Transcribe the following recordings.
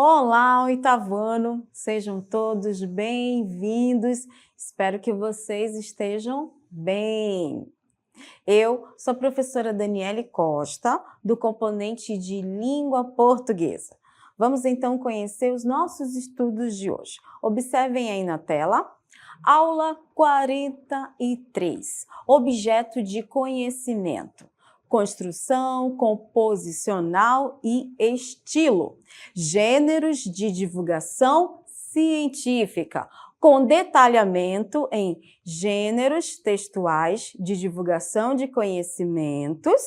Olá, oitavano! Sejam todos bem-vindos. Espero que vocês estejam bem. Eu sou a professora Daniele Costa, do componente de Língua Portuguesa. Vamos então conhecer os nossos estudos de hoje. Observem aí na tela. Aula 43. Objeto de conhecimento. Construção, composicional e estilo. Gêneros de divulgação científica, com detalhamento em gêneros textuais de divulgação de conhecimentos,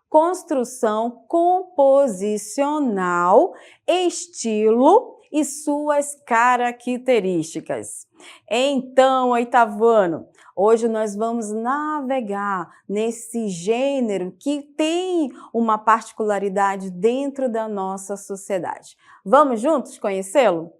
construção composicional, estilo e suas características. Então, oitavano, hoje nós vamos navegar nesse gênero que tem uma particularidade dentro da nossa sociedade. Vamos juntos conhecê-lo?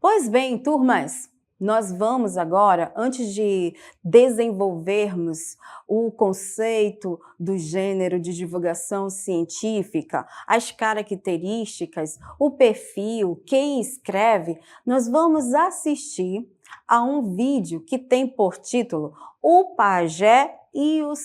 Pois bem, turmas, nós vamos agora, antes de desenvolvermos o conceito do gênero de divulgação científica, as características, o perfil, quem escreve, nós vamos assistir a um vídeo que tem por título O Pajé e o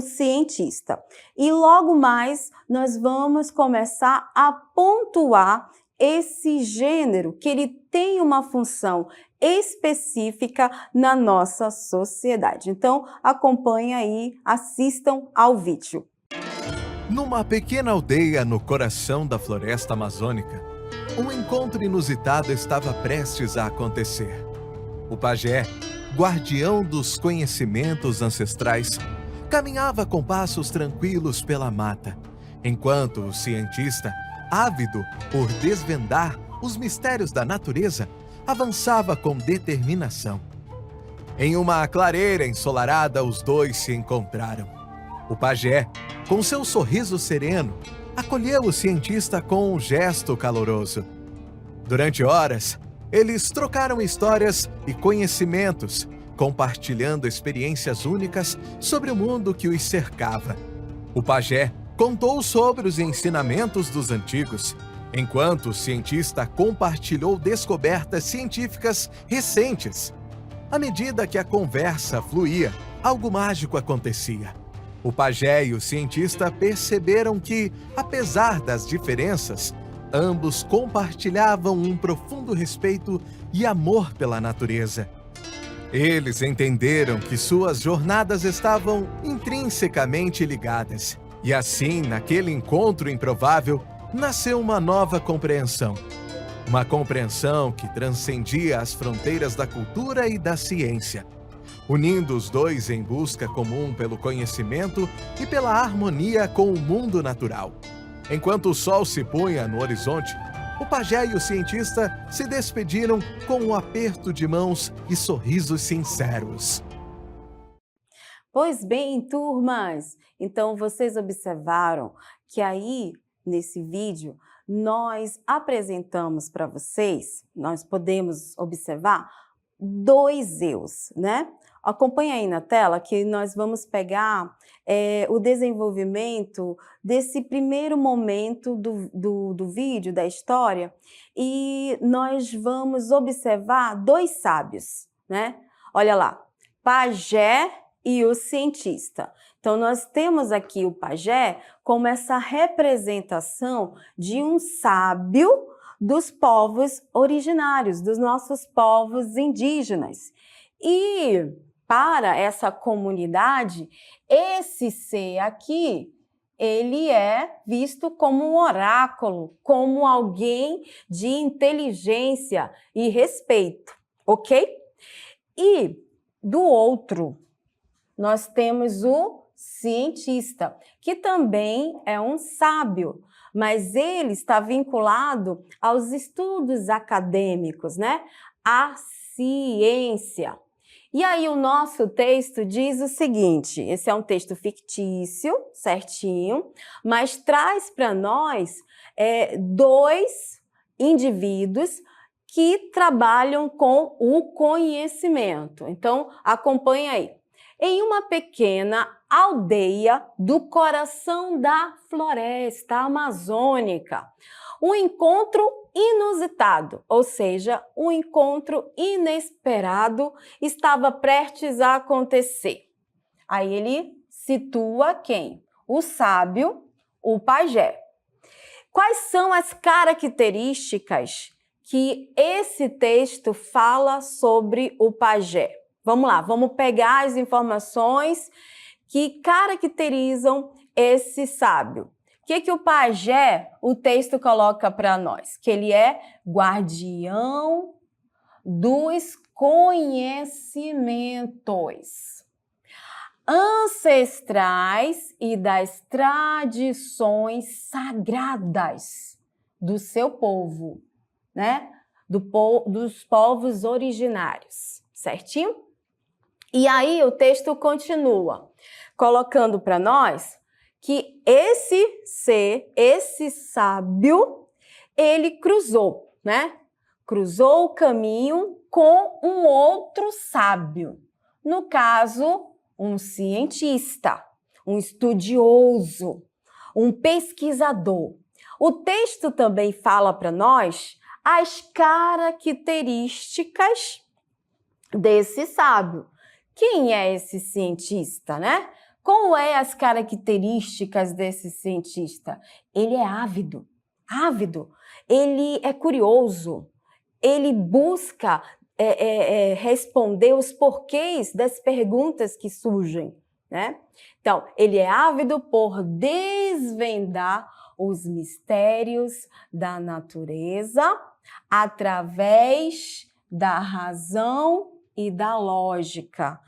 Cientista. E logo mais nós vamos começar a pontuar esse gênero, que ele tem uma função específica na nossa sociedade. Então, acompanhem aí, assistam ao vídeo. Numa pequena aldeia no coração da floresta amazônica, um encontro inusitado estava prestes a acontecer. O pajé, guardião dos conhecimentos ancestrais, caminhava com passos tranquilos pela mata, enquanto o cientista, ávido por desvendar os mistérios da natureza, avançava com determinação. Em uma clareira ensolarada, os dois se encontraram. O pajé, com seu sorriso sereno, acolheu o cientista com um gesto caloroso. Durante horas, eles trocaram histórias e conhecimentos, compartilhando experiências únicas sobre o mundo que os cercava. O pajé contou sobre os ensinamentos dos antigos, enquanto o cientista compartilhou descobertas científicas recentes. À medida que a conversa fluía, algo mágico acontecia. O pajé e o cientista perceberam que, apesar das diferenças, ambos compartilhavam um profundo respeito e amor pela natureza. Eles entenderam que suas jornadas estavam intrinsecamente ligadas. E assim, naquele encontro improvável, nasceu uma nova compreensão. Uma compreensão que transcendia as fronteiras da cultura e da ciência, unindo os dois em busca comum pelo conhecimento e pela harmonia com o mundo natural. Enquanto o sol se punha no horizonte, o pajé e o cientista se despediram com um aperto de mãos e sorrisos sinceros. Pois bem, turmas, então vocês observaram que aí, nesse vídeo, nós apresentamos para vocês, nós podemos observar dois eus, né? Acompanha aí na tela que nós vamos pegar o desenvolvimento desse primeiro momento do vídeo, da história, e nós vamos observar dois sábios, né? Olha lá, pajé e o cientista. Então, nós temos aqui o pajé como essa representação de um sábio dos povos originários, dos nossos povos indígenas. E para essa comunidade, esse ser aqui, ele é visto como um oráculo, como alguém de inteligência e respeito, ok? E do outro, nós temos o cientista, que também é um sábio, mas ele está vinculado aos estudos acadêmicos, né? A ciência. E aí o nosso texto diz o seguinte, esse é um texto fictício, certinho, mas traz para nós dois indivíduos que trabalham com o conhecimento. Então, acompanha aí. Em uma pequena aldeia do coração da floresta amazônica, um encontro inusitado, ou seja, um encontro inesperado estava prestes a acontecer. Aí ele situa quem? O sábio, o pajé. Quais são as características que esse texto fala sobre o pajé? Vamos lá, vamos pegar as informações que caracterizam esse sábio. O que o pajé, o texto coloca para nós? Que ele é guardião dos conhecimentos ancestrais e das tradições sagradas do seu povo, né? Dos povos originários, certinho? E aí o texto continua, colocando para nós que esse ser, esse sábio, ele cruzou, né? Cruzou o caminho com um outro sábio. No caso, um cientista, um estudioso, um pesquisador. O texto também fala para nós as características desse sábio. Quem é esse cientista, né? Qual é as características desse cientista? Ele é ávido, ele é curioso, ele busca responder os porquês das perguntas que surgem, né? Então, ele é ávido por desvendar os mistérios da natureza através da razão e da lógica.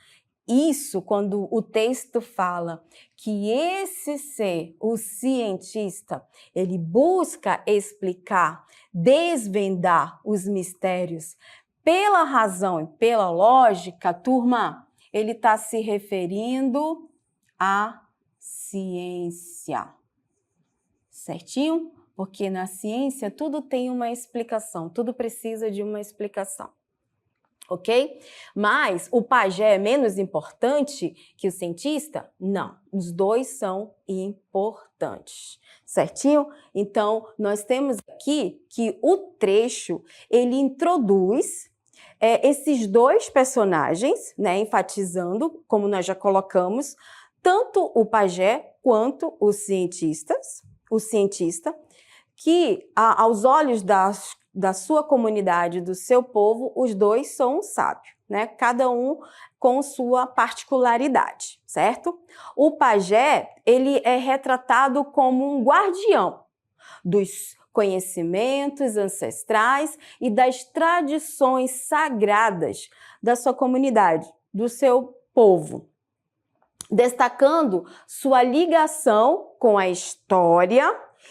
Isso quando o texto fala que esse ser, o cientista, ele busca explicar, desvendar os mistérios pela razão e pela lógica, turma, ele está se referindo à ciência. Certinho? Porque na ciência tudo tem uma explicação, tudo precisa de uma explicação. Ok? Mas o pajé é menos importante que o cientista? Não, os dois são importantes, certinho? Então, nós temos aqui que o trecho, ele introduz esses dois personagens, né, enfatizando, como nós já colocamos, tanto o pajé quanto o cientista, que aos olhos da sua comunidade, do seu povo, os dois são um sábio, né? Cada um com sua particularidade, certo? O pajé, ele é retratado como um guardião dos conhecimentos ancestrais e das tradições sagradas da sua comunidade, do seu povo, destacando sua ligação com a história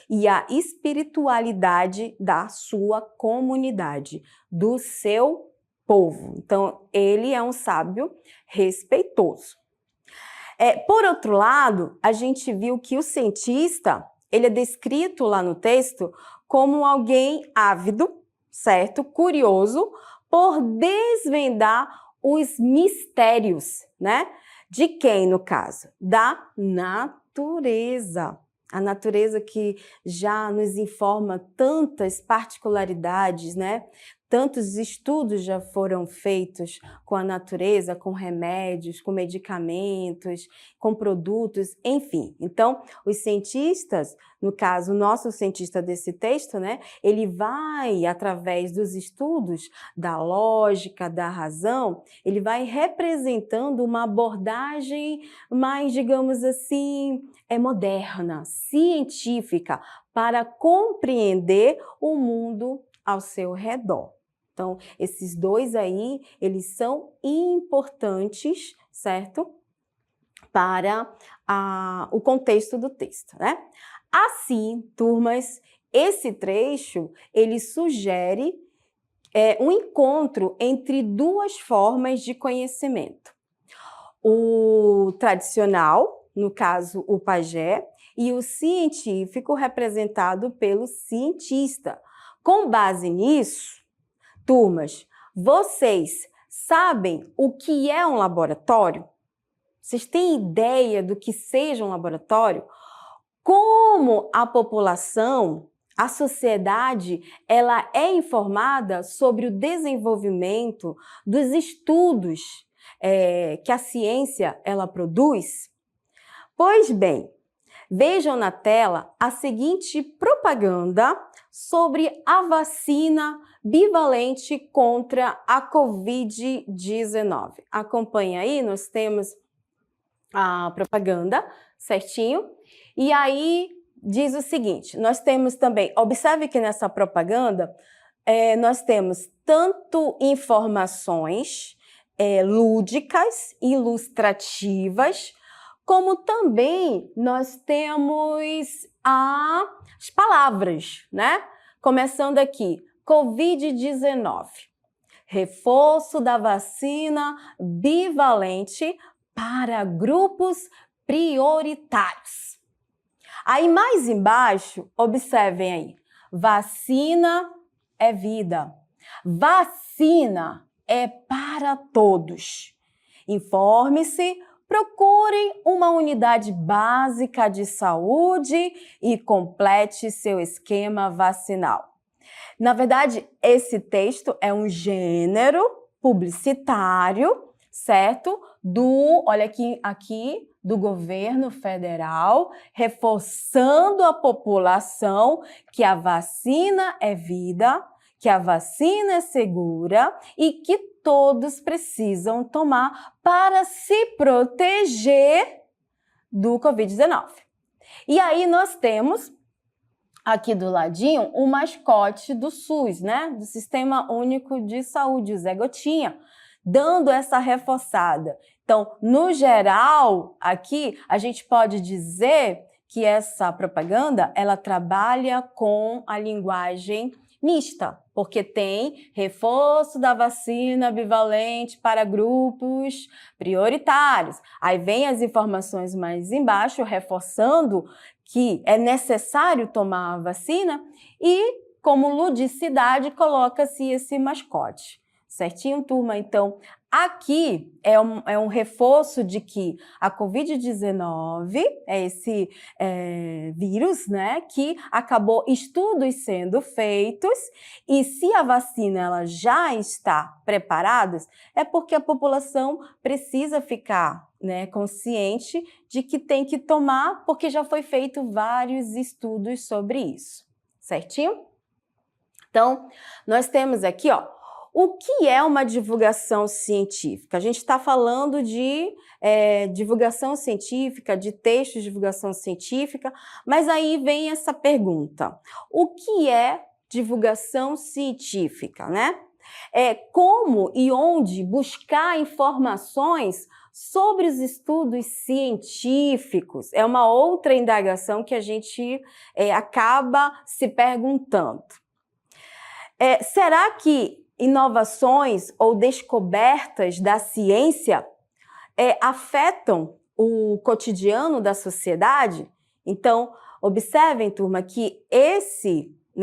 e a espiritualidade da sua comunidade, do seu povo. Então, ele é um sábio respeitoso. Por outro lado, a gente viu que o cientista, ele é descrito lá no texto como alguém ávido, certo? Curioso, por desvendar os mistérios, né? De quem, no caso? Da natureza. A natureza que já nos informa tantas particularidades, né? Tantos estudos já foram feitos com a natureza, com remédios, com medicamentos, com produtos, enfim. Então, os cientistas, no caso, o nosso cientista desse texto, né? Ele vai, através dos estudos da lógica, da razão, ele vai representando uma abordagem mais, digamos assim, moderna, científica, para compreender o mundo ao seu redor. Então, esses dois aí, eles são importantes, certo? Para o contexto do texto, né? Assim, turmas, esse trecho, ele sugere um encontro entre duas formas de conhecimento. O tradicional, no caso, o pajé, e o científico, representado pelo cientista. Com base nisso, turmas, vocês sabem o que é um laboratório? Vocês têm ideia do que seja um laboratório? Como a população, a sociedade, ela é informada sobre o desenvolvimento dos estudos que a ciência ela produz? Pois bem, vejam na tela a seguinte propaganda sobre a vacina bivalente contra a Covid-19. Acompanhe aí, nós temos a propaganda certinho. E aí diz o seguinte, nós temos também, observe que nessa propaganda nós temos tanto informações lúdicas, ilustrativas, como também nós temos as palavras, né? Começando aqui, Covid-19, reforço da vacina bivalente para grupos prioritários. Aí mais embaixo, observem aí, vacina é vida, vacina é para todos. Informe-se, procure uma unidade básica de saúde e complete seu esquema vacinal. Na verdade, esse texto é um gênero publicitário, certo? Olha aqui, do governo federal, reforçando a população que a vacina é vida, que a vacina é segura e que todos precisam tomar para se proteger do Covid-19. E aí nós temos aqui do ladinho o mascote do SUS, né? Do Sistema Único de Saúde, o Zé Gotinha, dando essa reforçada. Então, no geral, aqui a gente pode dizer que essa propaganda, ela trabalha com a linguagem mista, porque tem reforço da vacina bivalente para grupos prioritários. Aí vem as informações mais embaixo, reforçando que é necessário tomar a vacina e, como ludicidade, coloca-se esse mascote. Certinho, turma? Então, aqui é um reforço de que a Covid-19 é esse vírus, né, que acabou estudos sendo feitos e se a vacina ela já está preparada, é porque a população precisa ficar, né, consciente de que tem que tomar, porque já foi feito vários estudos sobre isso. Certinho? Então, nós temos aqui, ó, o que é uma divulgação científica? A gente está falando de divulgação científica, de textos de divulgação científica, mas aí vem essa pergunta. O que é divulgação científica, né? Como e onde buscar informações sobre os estudos científicos? É uma outra indagação que a gente acaba se perguntando. Será que inovações ou descobertas da ciência afetam o cotidiano da sociedade? Então, observem, turma, que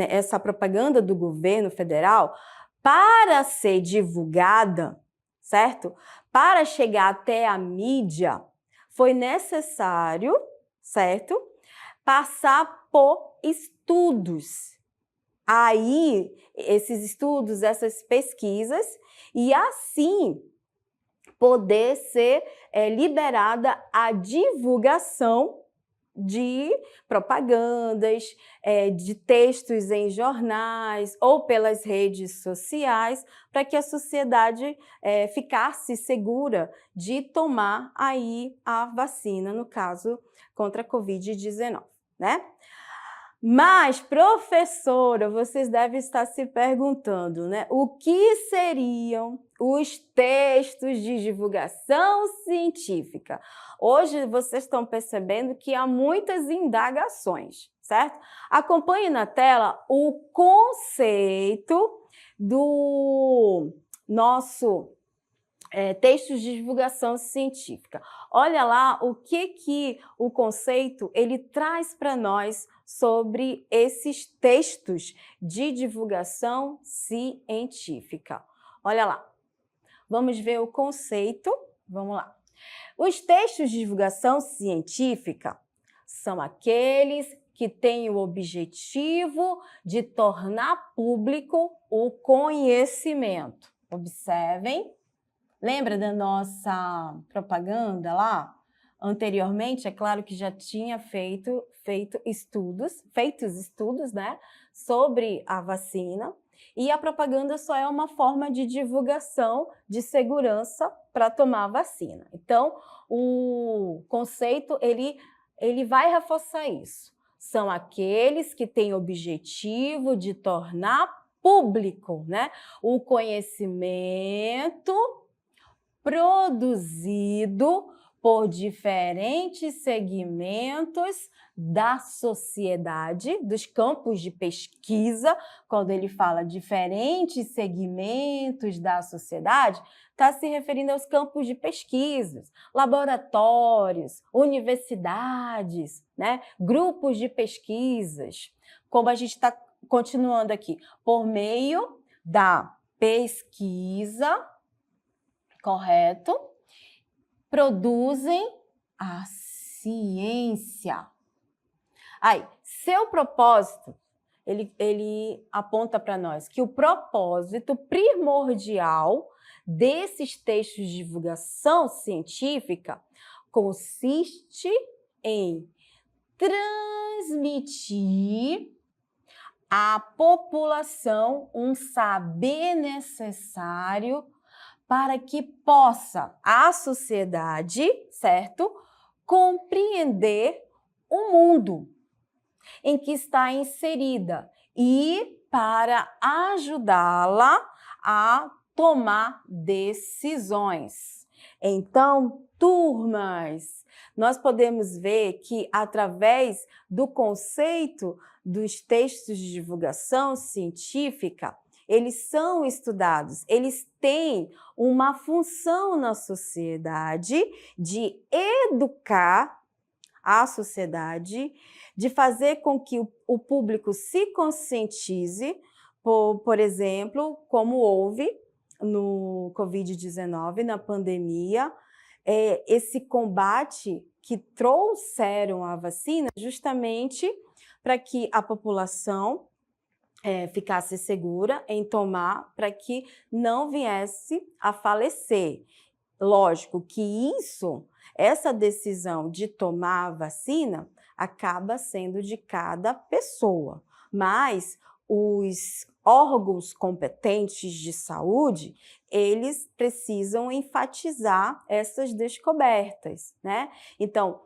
essa propaganda do governo federal, para ser divulgada, certo? Para chegar até a mídia, foi necessário, certo? Passar por estudos. Aí, esses estudos, essas pesquisas, e assim poder ser liberada a divulgação de propagandas, de textos em jornais ou pelas redes sociais, para que a sociedade ficasse segura de tomar aí a vacina, no caso, contra a Covid-19, né? Mas, professora, vocês devem estar se perguntando, né? O que seriam os textos de divulgação científica? Hoje vocês estão percebendo que há muitas indagações, certo? Acompanhe na tela o conceito do nosso textos de divulgação científica. Olha lá o que o conceito ele traz para nós sobre esses textos de divulgação científica. Olha lá. Vamos ver o conceito. Vamos lá. Os textos de divulgação científica são aqueles que têm o objetivo de tornar público o conhecimento. Observem. Lembra da nossa propaganda lá? Anteriormente, é claro que já tinha feito estudos, né, sobre a vacina, e a propaganda só é uma forma de divulgação de segurança para tomar a vacina. Então, o conceito, ele vai reforçar isso. São aqueles que têm o objetivo de tornar público, né, o conhecimento produzido por diferentes segmentos da sociedade, dos campos de pesquisa. Quando ele fala diferentes segmentos da sociedade, está se referindo aos campos de pesquisas, laboratórios, universidades, né? Grupos de pesquisas. Como a gente está continuando aqui, por meio da pesquisa, correto? Produzem a ciência. Aí, seu propósito, ele aponta para nós que o propósito primordial desses textos de divulgação científica consiste em transmitir à população um saber necessário para que possa a sociedade, certo, compreender o mundo em que está inserida e para ajudá-la a tomar decisões. Então, turmas, nós podemos ver que através do conceito dos textos de divulgação científica, eles são estudados, eles têm uma função na sociedade de educar a sociedade, de fazer com que o público se conscientize, por exemplo, como houve no Covid-19, na pandemia, esse combate que trouxeram a vacina justamente para que a população ficasse segura em tomar, para que não viesse a falecer. Lógico que essa decisão de tomar a vacina acaba sendo de cada pessoa, mas os órgãos competentes de saúde, eles precisam enfatizar essas descobertas, né? Então,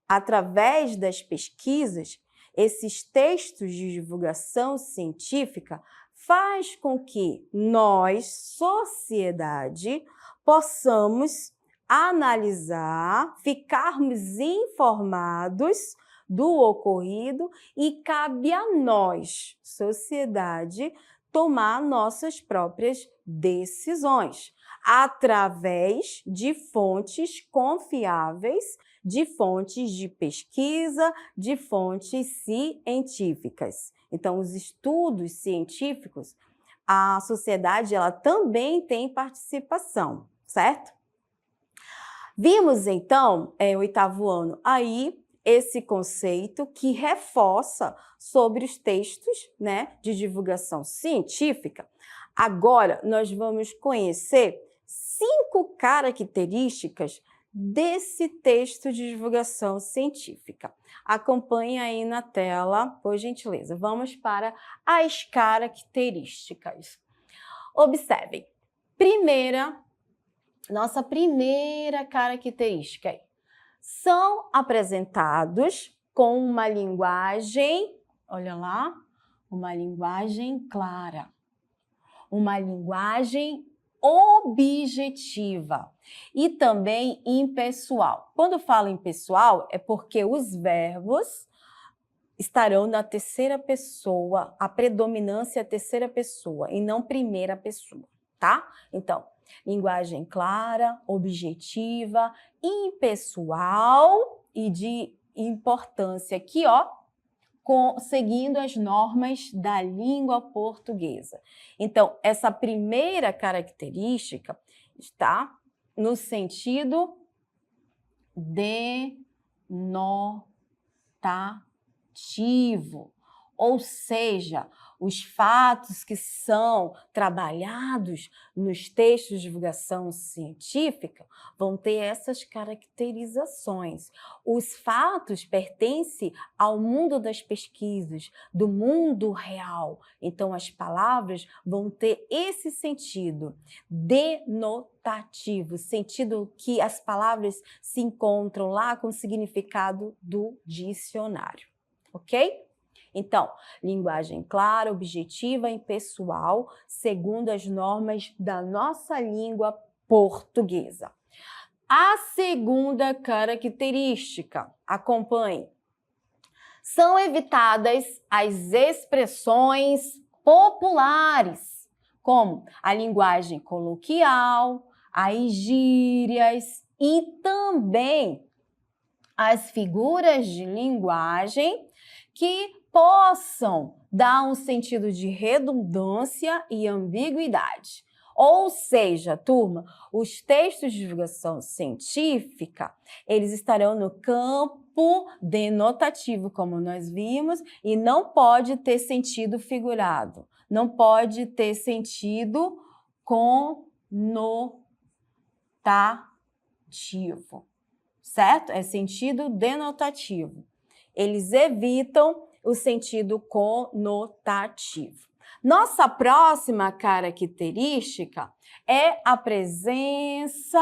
através das pesquisas, esses textos de divulgação científica faz com que nós, sociedade, possamos analisar, ficarmos informados do ocorrido e cabe a nós, sociedade, tomar nossas próprias decisões através de fontes confiáveis, de fontes de pesquisa, de fontes científicas. Então, os estudos científicos, a sociedade ela também tem participação, certo? Vimos, então, oitavo ano, aí esse conceito que reforça sobre os textos, né, de divulgação científica. Agora, nós vamos conhecer 5 características desse texto de divulgação científica. Acompanhe aí na tela, por gentileza. Vamos para as características. Observem. Nossa primeira característica são apresentados com uma linguagem, olha lá, uma linguagem clara, uma linguagem objetiva e também impessoal. Quando falo impessoal, é porque os verbos estarão na terceira pessoa, a predominância é a terceira pessoa e não primeira pessoa, tá? Então, linguagem clara, objetiva, impessoal e de importância aqui, ó, seguindo as normas da língua portuguesa. Então, essa primeira característica está no sentido denotativo. Ou seja, os fatos que são trabalhados nos textos de divulgação científica vão ter essas caracterizações. Os fatos pertencem ao mundo das pesquisas, do mundo real. Então, as palavras vão ter esse sentido denotativo, sentido que as palavras se encontram lá com o significado do dicionário, ok? Então, linguagem clara, objetiva e pessoal, segundo as normas da nossa língua portuguesa. A segunda característica, acompanhe, são evitadas as expressões populares, como a linguagem coloquial, as gírias e também as figuras de linguagem que possam dar um sentido de redundância e ambiguidade. Ou seja, turma, os textos de divulgação científica, eles estarão no campo denotativo, como nós vimos, e não pode ter sentido figurado, não pode ter sentido conotativo, certo? É sentido denotativo. Eles evitam o sentido conotativo. Nossa próxima característica é a presença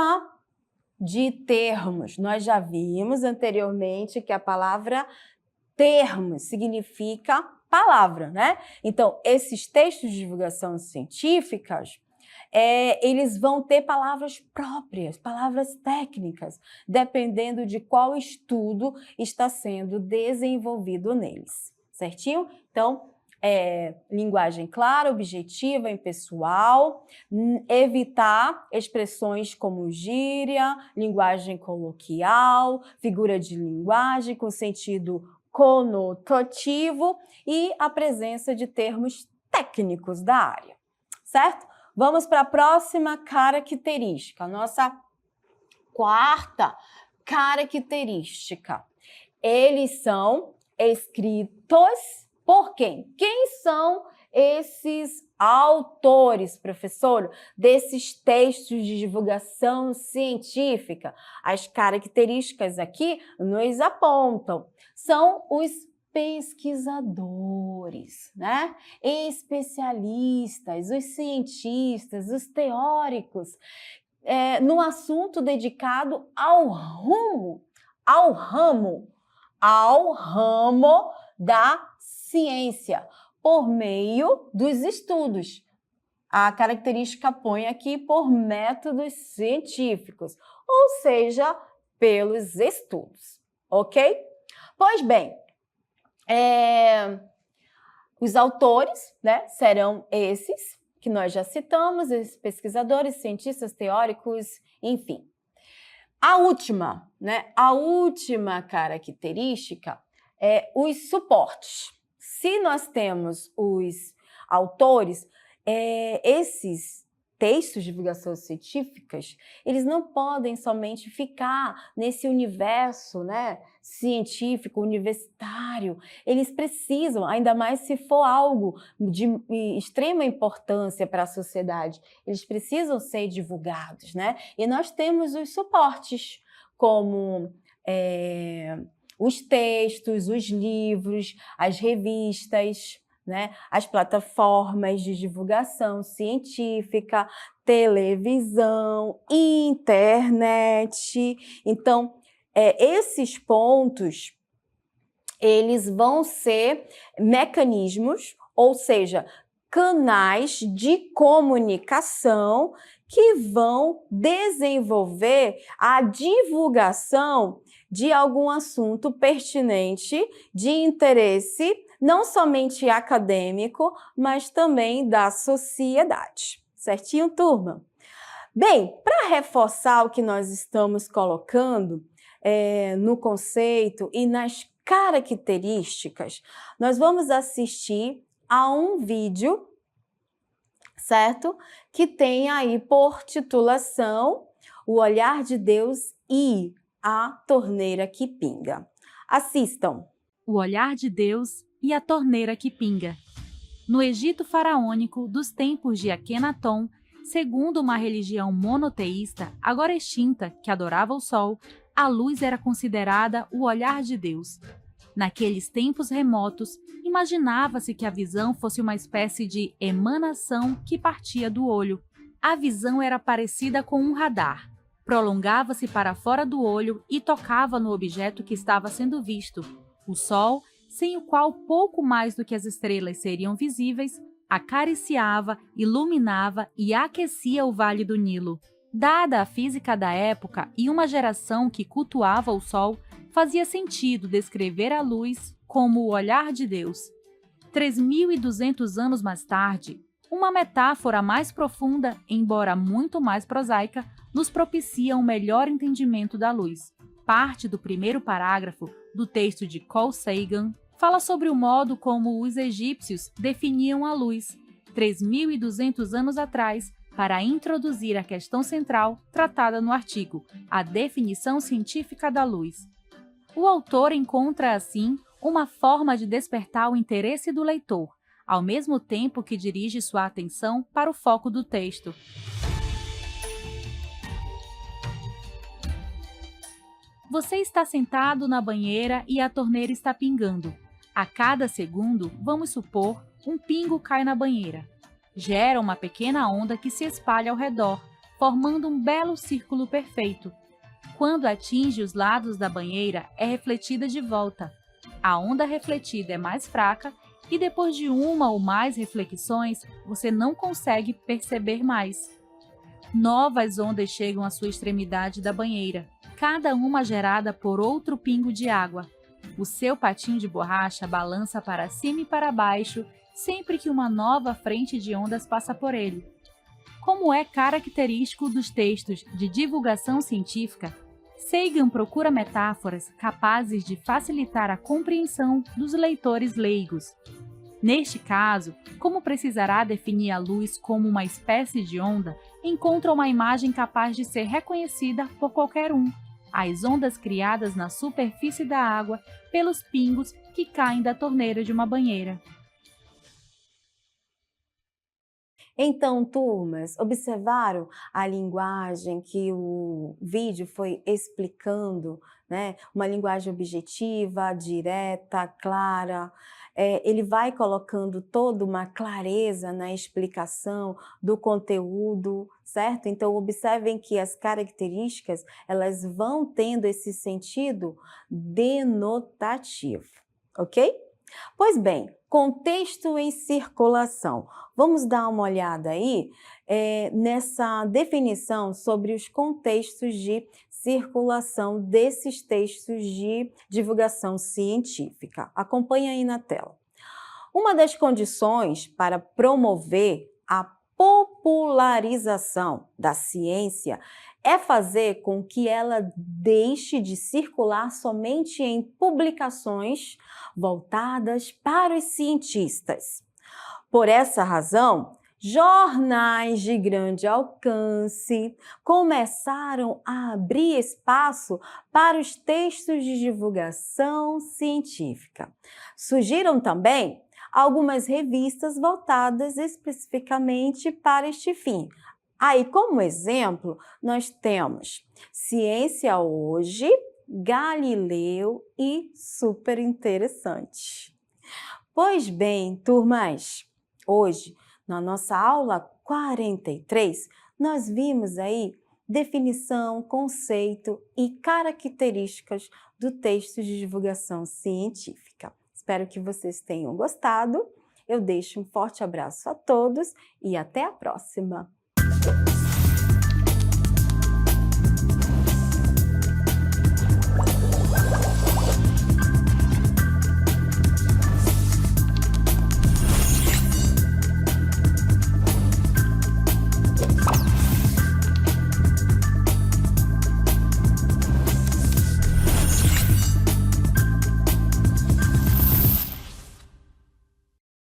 de termos. Nós já vimos anteriormente que a palavra termos significa palavra, né? Então, esses textos de divulgação científicas, eles vão ter palavras próprias, palavras técnicas, dependendo de qual estudo está sendo desenvolvido neles, certinho? Então, linguagem clara, objetiva, impessoal, evitar expressões como gíria, linguagem coloquial, figura de linguagem com sentido conotativo e a presença de termos técnicos da área, certo? Vamos para a próxima característica, nossa quarta característica. Eles são escritos por quem? Quem são esses autores, professor, desses textos de divulgação científica? As características aqui nos apontam. São os pesquisadores, né? Especialistas, os cientistas, os teóricos, no assunto dedicado ao ramo da ciência, por meio dos estudos. A característica põe aqui por métodos científicos, ou seja, pelos estudos, ok? Pois bem, os autores, né, serão esses que nós já citamos, esses pesquisadores, cientistas, teóricos, enfim. A última característica é os suportes. Se nós temos os autores, esses textos de divulgação científicas, eles não podem somente ficar nesse universo, né, científico, universitário. Eles precisam, ainda mais se for algo de extrema importância para a sociedade, eles precisam ser divulgados, né? E nós temos os suportes, como os textos, os livros, as revistas, né? As plataformas de divulgação científica, televisão, internet. Então, esses pontos, eles vão ser mecanismos, ou seja, canais de comunicação que vão desenvolver a divulgação de algum assunto pertinente, de interesse, não somente acadêmico, mas também da sociedade. Certinho, turma? Bem, para reforçar o que nós estamos colocando no conceito e nas características, nós vamos assistir a um vídeo, certo? Que tem aí por titulação O Olhar de Deus e a torneira que pinga. Assistam! O olhar de Deus e a torneira que pinga. No Egito faraônico dos tempos de Akenaton, segundo uma religião monoteísta, agora extinta, que adorava o sol, a luz era considerada o olhar de Deus. Naqueles tempos remotos, imaginava-se que a visão fosse uma espécie de emanação que partia do olho. A visão era parecida com um radar. Prolongava-se para fora do olho e tocava no objeto que estava sendo visto, o sol, sem o qual pouco mais do que as estrelas seriam visíveis, acariciava, iluminava e aquecia o Vale do Nilo. Dada a física da época e uma geração que cultuava o sol, fazia sentido descrever a luz como o olhar de Deus. 3.200 anos mais tarde, uma metáfora mais profunda, embora muito mais prosaica, nos propicia um melhor entendimento da luz. Parte do primeiro parágrafo do texto de Carl Sagan fala sobre o modo como os egípcios definiam a luz, 3.200 anos atrás, para introduzir a questão central tratada no artigo, a definição científica da luz. O autor encontra, assim, uma forma de despertar o interesse do leitor, ao mesmo tempo que dirige sua atenção para o foco do texto. Você está sentado na banheira e a torneira está pingando. A cada segundo, vamos supor, um pingo cai na banheira. Gera uma pequena onda que se espalha ao redor, formando um belo círculo perfeito. Quando atinge os lados da banheira, é refletida de volta. A onda refletida é mais fraca e depois de uma ou mais reflexões, você não consegue perceber mais. Novas ondas chegam à sua extremidade da banheira, cada uma gerada por outro pingo de água. O seu patinho de borracha balança para cima e para baixo sempre que uma nova frente de ondas passa por ele. Como é característico dos textos de divulgação científica, Sagan procura metáforas capazes de facilitar a compreensão dos leitores leigos. Neste caso, como precisará definir a luz como uma espécie de onda, encontra uma imagem capaz de ser reconhecida por qualquer um: as ondas criadas na superfície da água pelos pingos que caem da torneira de uma banheira. Então, turmas, observaram a linguagem que o vídeo foi explicando, né? Uma linguagem objetiva, direta, clara. Ele vai colocando toda uma clareza na explicação do conteúdo, certo? Então, observem que as características, elas vão tendo esse sentido denotativo, ok? Pois bem, contexto em circulação. Vamos dar uma olhada aí nessa definição sobre os contextos de circulação desses textos de divulgação científica. Acompanhe aí na tela. Uma das condições para promover a popularização da ciência é fazer com que ela deixe de circular somente em publicações voltadas para os cientistas. Por essa razão, jornais de grande alcance começaram a abrir espaço para os textos de divulgação científica. Surgiram também algumas revistas voltadas especificamente para este fim. Aí, como exemplo, nós temos Ciência Hoje, Galileu e Super Interessante. Pois bem, turmas, hoje, na nossa aula 43, nós vimos aí definição, conceito e características do texto de divulgação científica. Espero que vocês tenham gostado. Eu deixo um forte abraço a todos e até a próxima!